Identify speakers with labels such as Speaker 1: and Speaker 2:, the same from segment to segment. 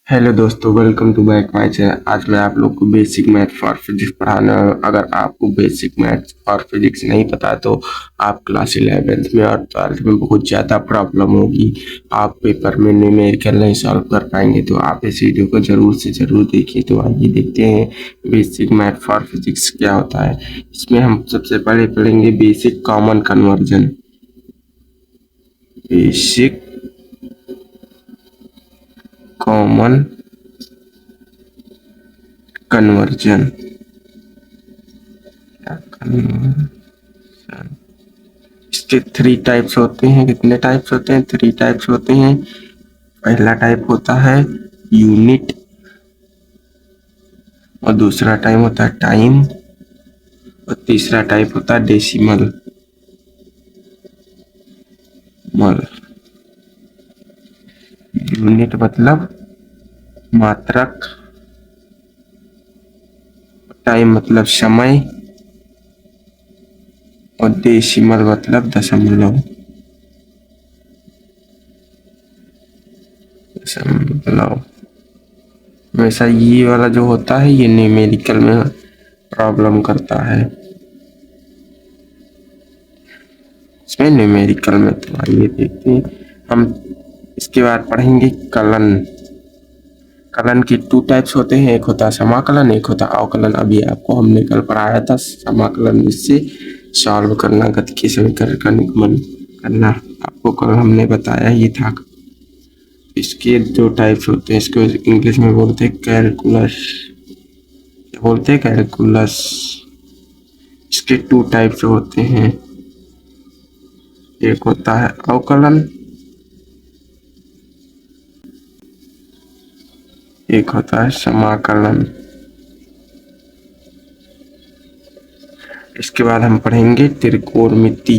Speaker 1: Hello दोस्तों, welcome to back my channel. आज मैं आप लोग को बेसिक मैथ फॉर फिजिक्स पढ़ाने वाला हूं। अगर आपको बेसिक मैथ और फिजिक्स नहीं पता है तो आप क्लास 11th में और 12th में बहुत ज़्यादा प्रॉब्लम होगी। आप पेपर में न्यूमेरिकल नहीं सॉल्व कर पाएंगे, तो आप इस वीडियो को ज़रूर से ज़रूर देखिए। तो आइए देखते हैं बेसिक मैथ फॉर फिजिक्स क्या होता है। इसमें हम सबसे पहले पढ़ेंगे basic common conversion. Basic common conversion. इसके थ्री टाइप्स होते हैं। कितने टाइप्स होते हैं? थ्री टाइप्स होते हैं। पहला टाइप होता है यूनिट, और दूसरा टाइप होता है टाइम, और तीसरा टाइप होता है डेसिमल मल। यूनिट मतलब मात्रक, टाइम मतलब समय, और डेसिमल मतलब दशमलव। दशमलव हमेशा ये वाला जो होता है ये न्यूमेरिकल में प्रॉब्लम करता है। इसमें न्यूमेरिकल में तो आइए देखते हैं हम। इसके बाद पढ़ेंगे कलन। कलन की टू टाइप्स होते हैं, एक होता है समाकलन, एक होता है अवकलन। अभी आपको हमने कल पढ़ाया था समाकलन, जिससे सॉल्व करना, गति के समीकरण का निगमन करना, आपको कल हमने बताया ही था। इसके दो टाइप्स होते हैं। इसको इंग्लिश में बोलते हैं कैलकुलस। क्या बोलते हैं? कैलकुलस। इसके टू टाइप्स होते हैं, एक होता है अवकलन, एक होता है समाकलन। इसके बाद हम पढ़ेंगे त्रिकोणमिति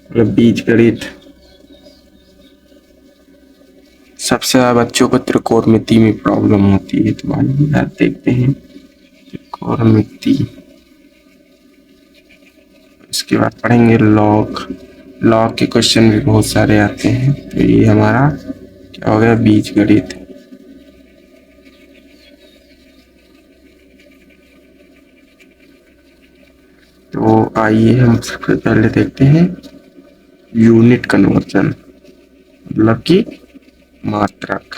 Speaker 1: मतलब बीजगणित। सबसे ज्यादा बच्चों को त्रिकोणमिति में प्रॉब्लम होती है, तो आइए यार देखते हैं त्रिकोणमिति। इसके बाद पढ़ेंगे लॉग। लॉग के क्वेश्चन भी बहुत सारे आते हैं। तो ये हमारा क्या हो गया? बीजगणित। तो आइए हम सबसे पहले देखते हैं यूनिट कन्वर्जन, मतलब कि मात्रक।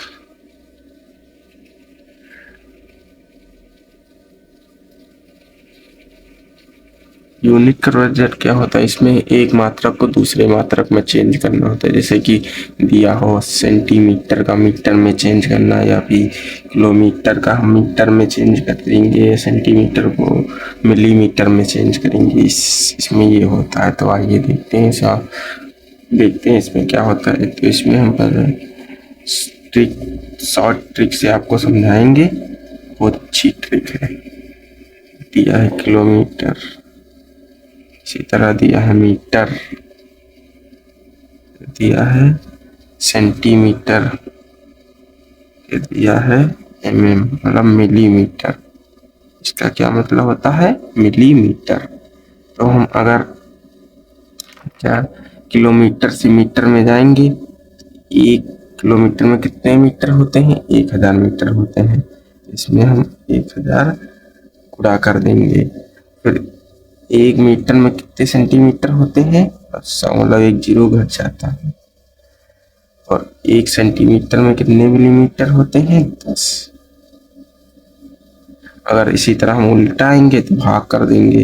Speaker 1: यूनिट कन्वर्जन क्या होता है? इसमें एक मात्रक को दूसरे मात्रक में चेंज करना होता है। जैसे कि दिया हो सेंटीमीटर का मीटर में चेंज करना, या फिर किलोमीटर का हम मीटर में चेंज कर देंगे, सेंटीमीटर को मिलीमीटर में चेंज करेंगे। इसमें ये होता है। तो आइए देखते हैं इसमें क्या होता है। तो इसमें हम शॉर्ट ट्रिक से आपको समझाएंगे। बहुत अच्छी ट्रिक है। दिया है किलोमीटर, इसी तरह दिया है मीटर, दिया है सेंटीमीटर, दिया है मतलब मिलीमीटर। इसका क्या मतलब होता है? मिलीमीटर। तो हम अगर क्या किलोमीटर से मीटर में जाएंगे, एक किलोमीटर में कितने मीटर होते हैं? 1000 मीटर होते हैं। इसमें हम 1000 गुणा कर देंगे। फिर एक मीटर में कितने सेंटीमीटर होते हैं? 100, मतलब एक जीरो घट जाता है। और एक सेंटीमीटर में कितने मिलीमीटर होते हैं? 10। अगर इसी तरह हम उल्टा आएंगे तो भाग कर देंगे,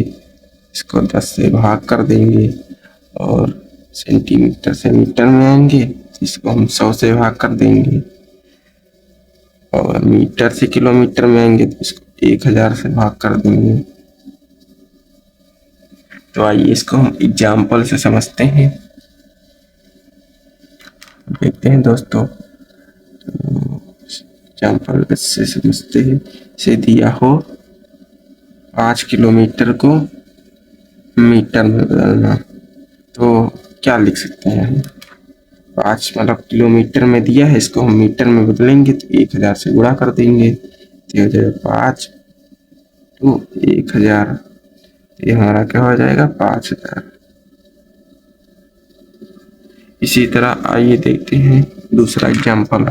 Speaker 1: इसको 10 से भाग कर देंगे। और सेंटीमीटर से मीटर में आएंगे तो इसको हम 100 से भाग कर देंगे। और मीटर से किलोमीटर में आएंगे तो इसको 1000 से भाग कर देंगे। तो आइए इसको हम एग्जाम्पल से समझते हैं। देखते हैं दोस्तों, एग्जाम्पल से समझते हैं। से दिया हो 5 किलोमीटर को मीटर में बदलना, तो क्या लिख सकते हैं हम? 5 मतलब किलोमीटर में दिया है, इसको हम मीटर में बदलेंगे तो 1000 से गुणा कर देंगे। तो हो जाएगा 5 तो 1000। ये हमारा क्या हो जाएगा? 5000। इसी तरह आइए देखते हैं दूसरा एग्जाम्पल।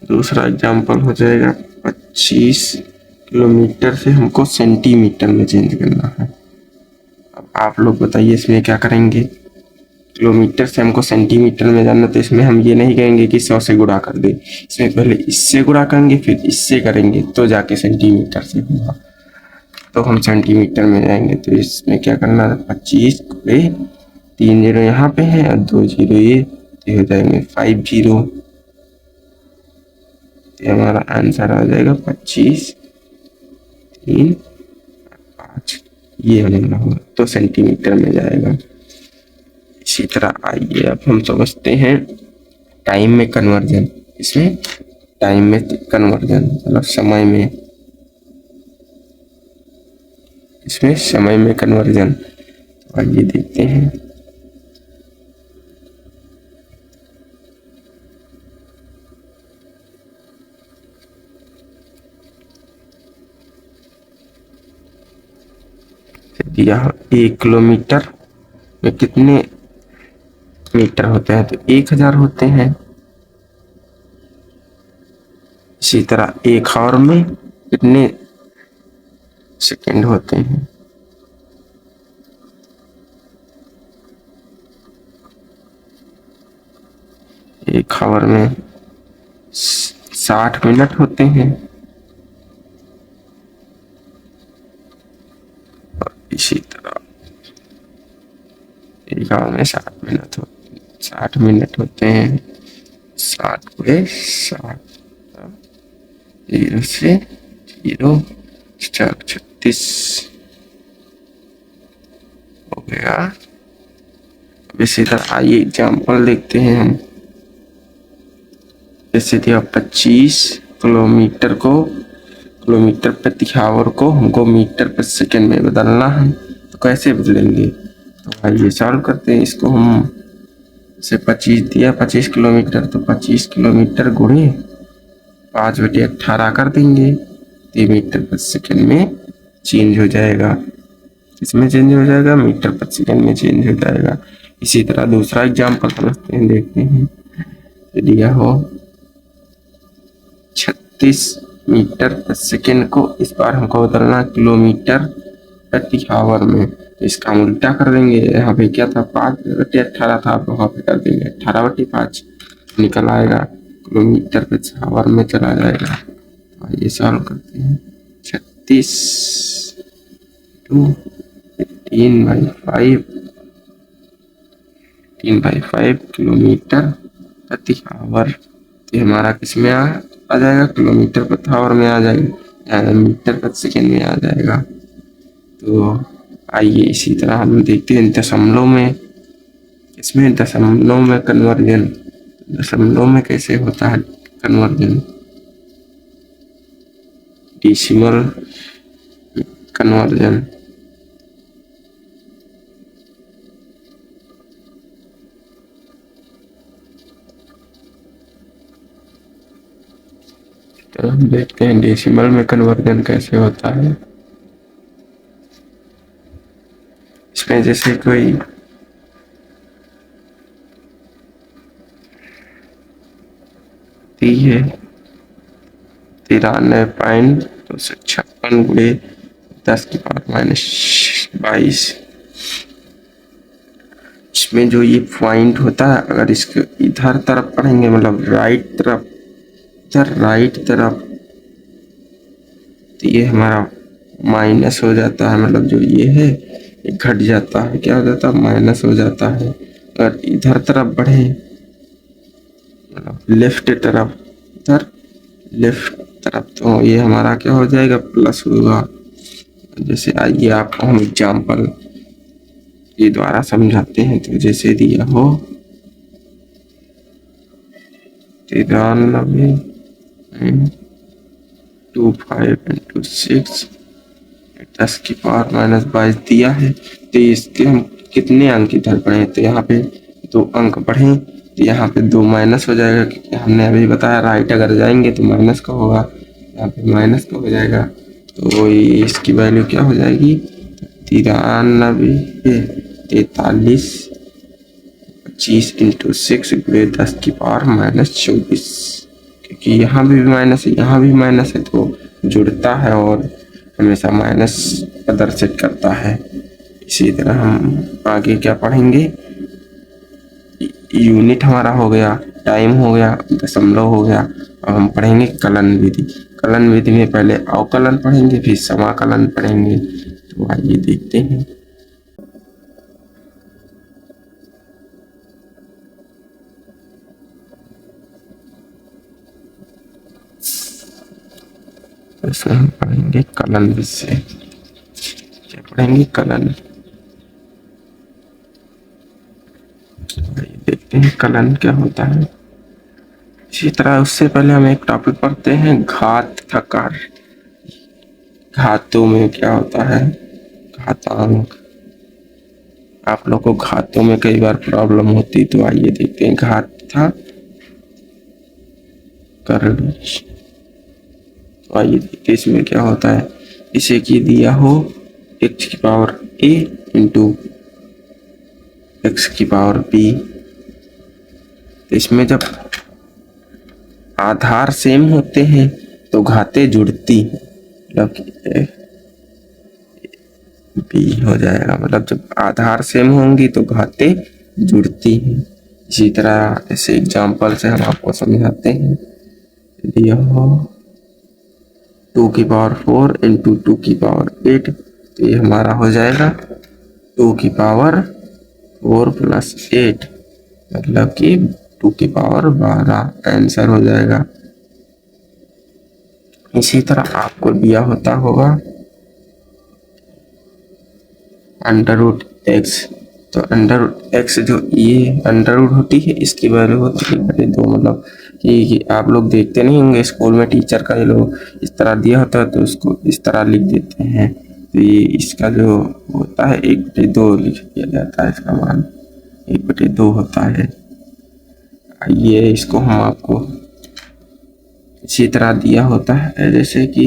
Speaker 1: दूसरा एग्जाम्पल हो जाएगा 25 किलोमीटर से हमको सेंटीमीटर में चेंज करना है। अब आप लोग बताइए इसमें क्या करेंगे। किलोमीटर से हमको सेंटीमीटर में जाना, तो इसमें हम ये नहीं कहेंगे कि 100 से गुणा कर दे, इसमें पहले इससे गुणा करेंगे फिर इससे करेंगे तो जाके सेंटीमीटर से होगा। तो हम सेंटीमीटर में जाएंगे, तो इसमें क्या करना है, 25 गुणे 3 जीरो यहाँ पे है और 2 जीरो ये, तो हो जाएंगे 5 जीरो। तो हमारा आंसर आ जाएगा 25 3 5, ये हमारा होगा, तो सेंटीमीटर में जाएगा। इसी तरह आइए अब हम समझते हैं टाइम में कन्वर्जन। इसमें टाइम में कन्वर्जन मतलब समय में, इसमें समय में कन्वर्जन। आइए देखते हैं। दिया 1 किलोमीटर में कितने मीटर होते हैं, तो 1000 होते हैं। इसी तरह 1 आवर में कितने सेकंड होते हैं, एक आवर में 60 मिनट होते हैं। और इसी तरह एक आवर में 60 मिनट होते हैं। 60 गुणे 60, 0 से 0 36 हो गया। अब इसी तरह आइए एग्जाम्पल देखते हैं हम। जैसे दिया 25 किलोमीटर को, किलोमीटर प्रति आवर को हमको मीटर प्रति सेकंड में बदलना है, तो कैसे बदलेंगे। तो आइए सॉल्व करते हैं इसको। हम से 25 दिया 25 किलोमीटर, तो 25 किलोमीटर गुणे 5/18 कर देंगे, तो मीटर प्रति सेकंड में चेंज हो जाएगा। इसमें चेंज हो जाएगा, मीटर प्रति सेकंड में चेंज हो जाएगा। इसी तरह दूसरा एग्जाम्पल समझते हैं, देखते हैं। दिया हो 36 मीटर प्रति सेकंड को, इस बार हमको बदलना किलोमीटर प्रति आवर में, तो इसका हम उल्टा कर देंगे। यहाँ पे क्या था, 5/18 था, तो वहाँ पे कर देंगे 18/5, निकल आएगा किलोमीटर प्रति आवर में चला जाएगा। ये सॉल्व करते हैं। 36 2 3/5 किलोमीटर प्रति आवर, तो हमारा किस में आ जाएगा, किलोमीटर प्रति आवर में आ जाएगा, मीटर प्रति सेकंड में आ जाएगा। तो आइए इसी तरह हम देखते हैं दशमलव में। इसमें दशमलव में कन्वर्जन, दशमलव में कैसे होता है कन्वर्जन, डेसिमल कन्वर्जन। तो हम देखते हैं डेसिमल में कन्वर्जन कैसे होता है। इसमें जैसे कोई दी है 93.256 गुणे 10⁻⁻22। इसमें जो ये पॉइंट होता है, अगर इसके इधर तरफ पढ़ेंगे, मतलब राइट तरफ, इधर राइट तरफ, तो ये हमारा माइनस हो जाता है, मतलब जो ये है ये घट जाता है, क्या हो जाता है, माइनस हो जाता है। अगर इधर तरफ बढ़े, मतलब लेफ्ट तरफ, इधर लेफ्ट तरफ, तो ये हमारा क्या हो जाएगा, प्लस होगा। जैसे आइए आपको हम एग्जाम्पल के द्वारा समझाते हैं। तो जैसे दिया हो 93.25 10⁻⁻22 दिया है। तो इसके हम कितने अंक इधर बढ़े, तो यहाँ पे 2 अंक बढ़े, तो यहाँ पे 2 माइनस हो जाएगा, क्योंकि हमने अभी बताया राइट अगर जाएंगे तो माइनस का होगा, यहाँ पे माइनस का हो जाएगा। तो इसकी वैल्यू क्या हो जाएगी, 43 25 × 6 × 10⁻⁻24 कि यहाँ भी माइनस है, यहाँ भी माइनस है, तो जुड़ता है और हमेशा माइनस प्रदर्शित करता है। इसी तरह हम आगे क्या पढ़ेंगे, यूनिट हमारा हो गया, टाइम हो गया, दशमलव हो गया। अब हम पढ़ेंगे कलन विधि। कलन विधि में पहले अवकलन पढ़ेंगे, फिर समाकलन पढ़ेंगे। तो आइए देखते हैं। इसमें हम पढ़ेंगे कलन विषय। क्या पढ़ेंगे, कलन। देखते हैं कलन क्या होता है। इसी तरह उससे पहले हम एक टॉपिक पढ़ते हैं, घात तथा कार्य। घातों में क्या होता है, घातांक। आप लोग को घातों में कई बार प्रॉब्लम होती, तो आइए देखते हैं घात तथा कर्ण। तो आइए देखते हैं इसमें क्या होता है। इसे कि दिया हो x की पावर a इंटू x की पावर b। तो इसमें जब आधार सेम होते हैं तो घातें जुड़ती हैं, मतलब बी हो जाएगा। मतलब जब आधार सेम होंगी तो घातें जुड़ती हैं। इसी तरह ऐसे एग्जाम्पल से हम आपको समझाते हैं। यह 2 की पावर 4 इंटू 2 की पावर 8, तो ये हमारा हो जाएगा 2 की पावर 4 प्लस 8, मतलब कि 2 की पावर 12 आंसर हो जाएगा। इसी तरह आपको दिया होता होगा अंडर रूट एक्स। तो अंडर रूट एक्स जो ये अंडर रूट होती है, इसकी वैल्यू होती है 1/2। मतलब कि आप लोग देखते नहीं होंगे स्कूल में टीचर का ये लोग इस तरह दिया होता है तो उसको इस तरह लिख देते हैं। तो ये इसका जो होता है 1/2 लिख दिया जाता है, इसका मान 1/2 होता है। ये इसको हम आपको इसी तरह दिया होता है, जैसे कि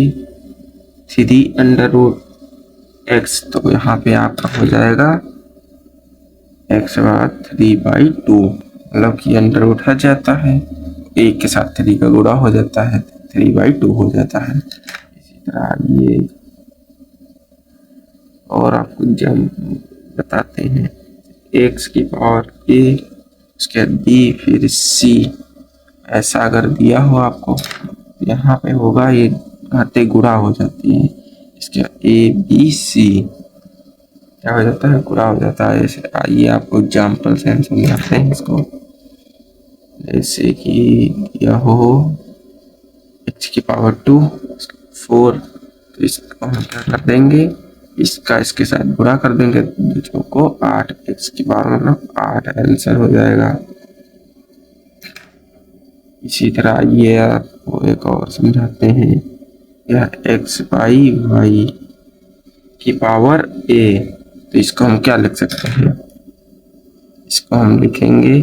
Speaker 1: 3 अंडर रूट एक्स, तो यहाँ पे आपका हो जाएगा x बराबर 3/2। मतलब कि अंडर रूट हट जाता है, एक के साथ 3 का गुणा हो जाता है, 3/2 हो जाता है। इसी तरह ये और आपको जब बताते हैं x की पावर a, उसके बाद b, फिर c। ऐसा अगर दिया हो आपको, यहाँ पे होगा ये घातें गुणा हो जाती है। इसके a b c क्या हो जाता है, गुणा हो जाता है। जैसे आइए आपको एग्जाम्पल से हम समझाते हैं इसको। जैसे कि यह हो x की पावर 2 4, तो इसको हम क्या कर देंगे, इसका इसके साथ गुणा कर देंगे, दूसरों को 8, x की पावर मतलब 8 आंसर हो जाएगा। इसी तरह ये आपको एक और समझाते हैं, यह x बाई वाई की पावर a। तो इसको हम क्या लिख सकते हैं, इसको हम लिखेंगे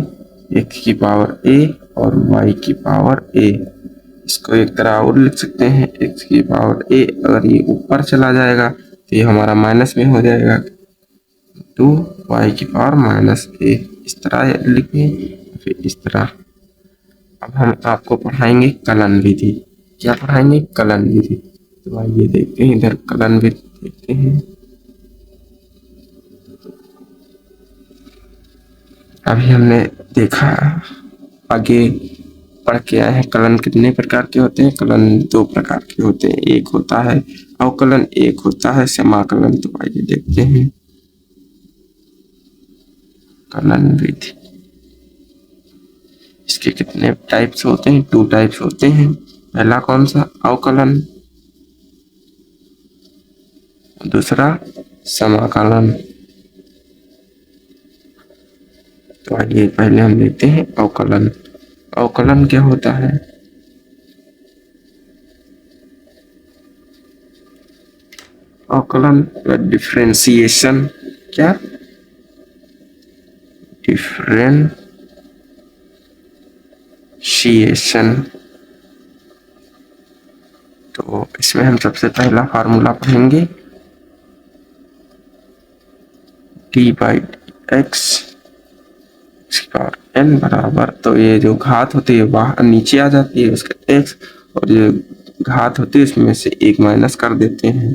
Speaker 1: x की पावर a और y की पावर a। इसको एक तरह और लिख सकते हैं, x की पावर a, अगर ये ऊपर चला जाएगा तो ये हमारा माइनस में हो जाएगा, तो y की पावर माइनस a। इस तरह लिखें, फिर इस तरह। अब हम आपको पढ़ाएंगे कलन विधि। क्या पढ़ाएंगे, कलन विधि। तो आइए देखते हैं, इधर कलन विधि देखते हैं। अभी हमने देखा, आगे पढ़ के आए हैं कलन कितने प्रकार के होते हैं। कलन 2 प्रकार के होते हैं, एक होता है अवकलन, एक होता है समाकलन। तो आइए देखते हैं कलन विधि। इसके कितने टाइप्स होते हैं, 2 टाइप्स होते हैं। पहला कौन सा, अवकलन, दूसरा समाकलन। तो आइए पहले हम देखते हैं अवकलन। अवकलन क्या होता है, अवकलन डिफरेंशिएशन। क्या, डिफरेंशिएशन। तो इसमें हम सबसे पहला फार्मूला पढ़ेंगे, d/x की पावर n बराबर, तो ये जो घात होती है बाहर नीचे आ जाती है उसका x, और जो घात होती है उसमें से एक माइनस कर देते हैं,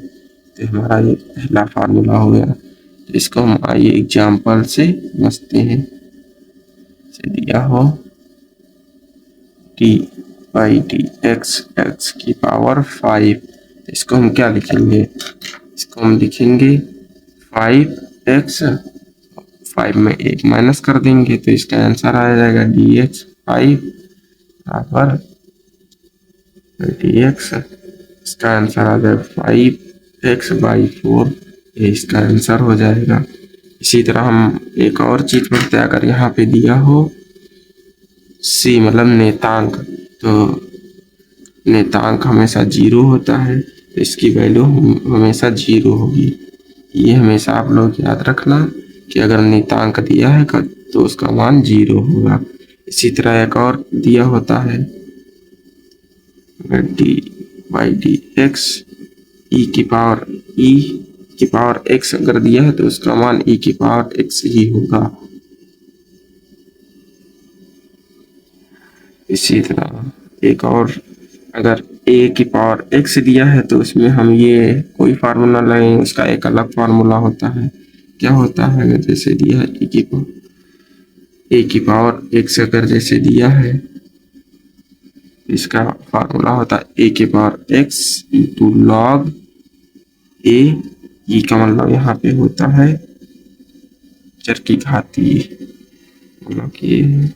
Speaker 1: तो हमारा ये पहला फार्मूला हो गया। तो इसको हम आइए एग्जाम्पल से समझते हैं। से दिया हो डी बाई डी एक्स की पावर 5, इसको हम क्या लिखेंगे, इसको हम लिखेंगे 5x, 5 में एक माइनस कर देंगे तो इसका आंसर आ जाएगा डी एक्स 5 बराबर डी एक्स, इसका आंसर आ जाएगा 5x/4, ये इसका आंसर हो जाएगा। इसी तरह हम एक और चीज पढ़ते हैं, अगर यहाँ पे दिया हो c मतलब नेतांक, तो नेतांक हमेशा 0 होता है, तो इसकी वैल्यू हमेशा 0 होगी। ये हमेशा आप लोग याद रखना कि अगर नेतांक दिया है तो उसका मान 0 होगा। इसी तरह एक और दिया होता है डी बाई डी एक्स ई की पावर x अगर दिया है तो उसका मान e की पावर x ही होगा। इसी तरह एक और, अगर a की पावर x दिया है तो उसमें हम ये कोई फार्मूला लगाएंगे, उसका एक अलग फार्मूला होता है। क्या होता है, जैसे दिया है a की पावर x अगर जैसे दिया है, इसका फार्मूला होता है a की power x into log a, ई का मतलब यहाँ पे होता है चर की घातीय, मतलब कि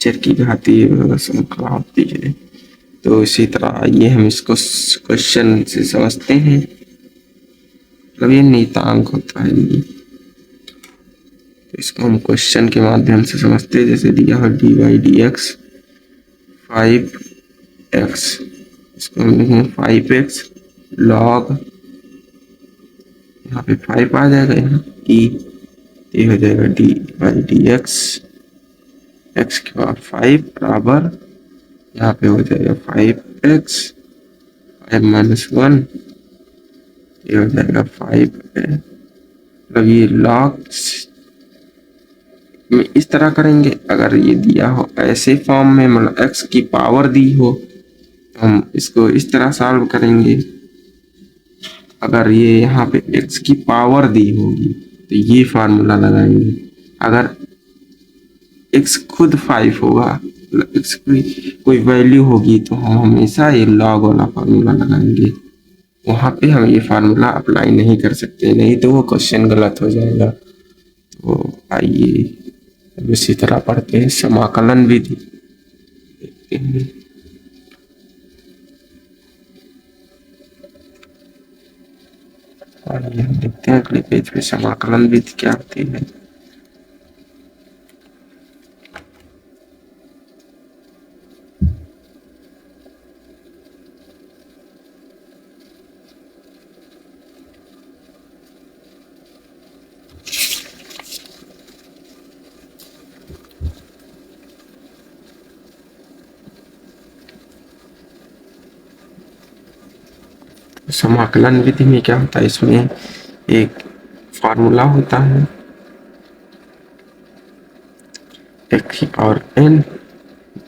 Speaker 1: चर की घातीय श्रृंखला होती है। तो इसी तरह ये हम इसको क्वेश्चन से समझते हैं, मतलब ये नियतांक होता है ये, तो इसको हम क्वेश्चन के माध्यम से समझते हैं। जैसे दिया हो d by d x 5x, इसको हम लिखेंगे 5x लॉग, यहाँ पे 5 आ जाएगा, यहाँ e, ये हो जाएगा D by d x x के पावर 5 बराबर, यहाँ पे हो जाएगा 5x 5 - 1, ये हो जाएगा 5, मतलब ये लॉग में इस तरह करेंगे। अगर ये दिया हो ऐसे फॉर्म में, मतलब x की पावर दी हो, तो हम इसको इस तरह सॉल्व करेंगे। अगर ये यहाँ पे x की पावर दी होगी तो ये फार्मूला लगाएंगे। अगर x खुद 5 होगा, x की कोई वैल्यू होगी, तो हम हमेशा ये लॉग वाला फार्मूला लगाएंगे। वहां पे हम ये फार्मूला अप्लाई नहीं कर सकते, नहीं तो वो क्वेश्चन गलत हो जाएगा। तो आइए अब इसी तरह पढ़ते हैं समाकलन विधि, देखते हैं। आइए हम देखते हैं अगले पेज पे समाकलन विधि क्या होती है। समाकलन विधि में क्या होता है, इसमें एक फार्मूला होता है x की power n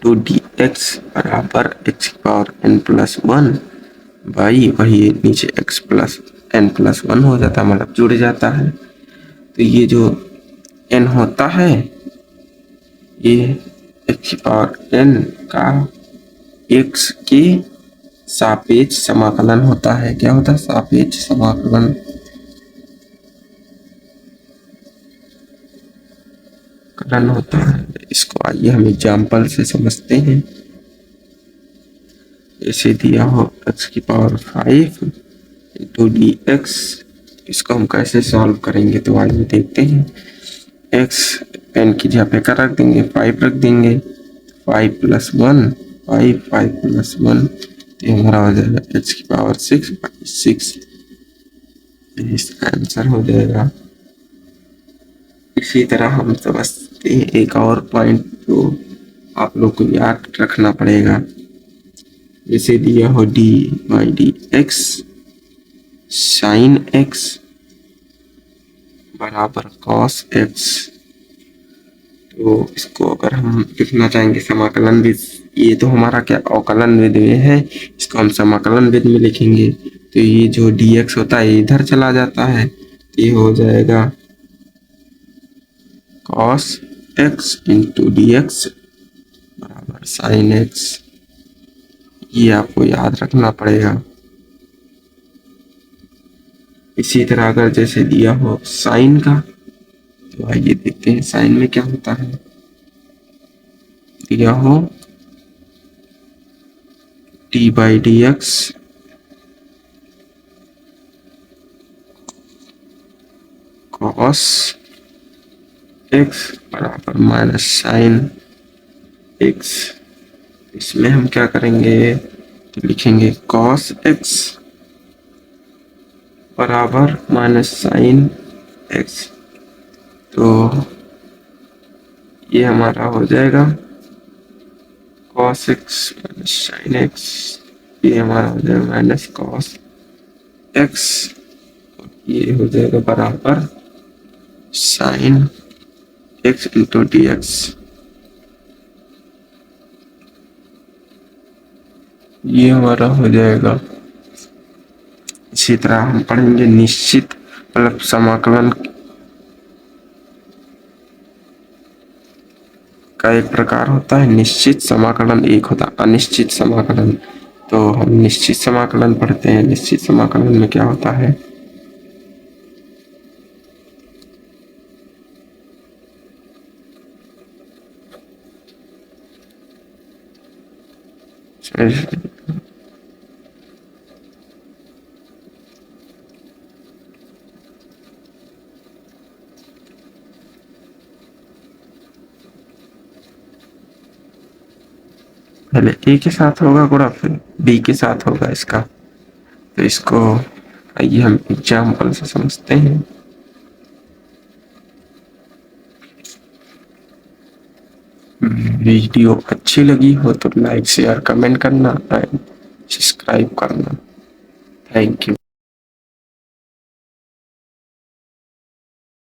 Speaker 1: to d x बराबर x की पावर n+1 बाई, वही नीचे x प्लस n+1 हो जाता है, मतलब जुड़ जाता है। तो ये जो n होता है ये x की पावर n का x के सापेक्ष समाकलन होता है। क्या होता है, सापेक्ष समाकलन। कलन होता है। इसको आइए हम एग्जाम्पल से समझते हैं। जैसे दिया हो x की पावर 5 इंटू डी एक्स, इसको हम कैसे सॉल्व करेंगे, तो आइए देखते हैं। x n की जगह पे रख देंगे, 5 रख देंगे, 5 + 1 5 + 1, तो हमारा हो जाएगा x की पावर 6/6, इसका आंसर हो जाएगा। इसी तरह हम समझते हैं एक और पॉइंट जो आप लोग को याद रखना पड़ेगा। जैसे दिया हो d by d x sine x बराबर cos x, तो इसको अगर हम लिखना चाहेंगे समाकलन विद, ये तो हमारा क्या अवकलन विद में है, इसको हम समाकलन विद में लिखेंगे तो ये जो dx होता है इधर चला जाता है, तो ये हो जाएगा cos x इंटू dx बराबर sin x। ये आपको याद रखना पड़ेगा। इसी तरह अगर जैसे दिया हो साइन का, तो आइए देखते हैं साइन में क्या होता है। दिया हो T by d x cos x बराबर माइनस साइन एक्स। इसमें हम क्या करेंगे, तो लिखेंगे कॉस एक्स बराबर माइनस साइन एक्स। तो ये हमारा हो जाएगा cos x minus sine x, ये हमारा हो जाएगा माइनस cos x, ये हो जाएगा बराबर sine x into d x. ये हमारा हो जाएगा। इसी तरह हम पढ़ेंगे निश्चित मतलब समाकलन का एक प्रकार होता है निश्चित समाकलन, एक होता है अनिश्चित समाकलन। तो हम निश्चित समाकलन पढ़ते हैं। निश्चित समाकलन में क्या होता है, पहले ए के साथ होगा गुणा फिर बी के साथ होगा इसका। तो इसको आइए हम एग्जाम्पल से समझते हैं। वीडियो अच्छी लगी हो तो लाइक शेयर कमेंट करना एंड सब्सक्राइब करना। Thank you.